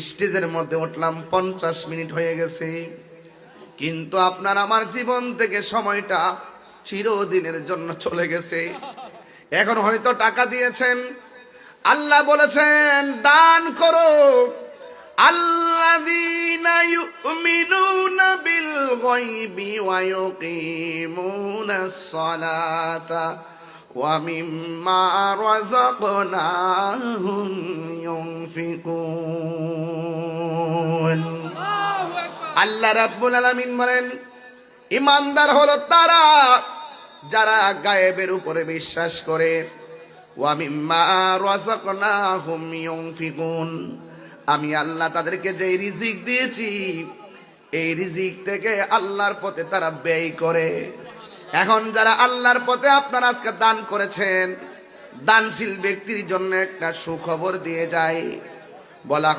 স্টেজের মধ্যে উঠলাম, 50 মিনিট হয়ে গেছে, কিন্তু আপনার আমার জীবন থেকে সময়টা চিরদিনের জন্য চলে গেছে। এখন হয়তো টাকা দিয়েছেন, আল্লাহ বলেছেন দান করো। আল্লাযীনা ইউমিনুনা বিল গায়বি ওয়া ইউকিমুনাস সালাতা ওয়া মিম্মা রাযাকনাহুম ইউনফিকুন। আল্লাহ রাব্বুল আলামিন বলেন, ঈমানদার হলো তারা যারা গায়েবের উপরে বিশ্বাস করে, ওয়া মিম্মা রাযাকনাহুম ইউনফিকুন, আমি আল্লাহ তাদেরকে যে রিজিক দিয়েছি এই রিজিক থেকে আল্লাহর পথে তারা ব্যয় করে। এখন যারা আল্লাহর পথে আপনারা আজকে দান করেছেন, দানশীল ব্যক্তির জন্য একটা সুখবর দিয়ে যায়। বলা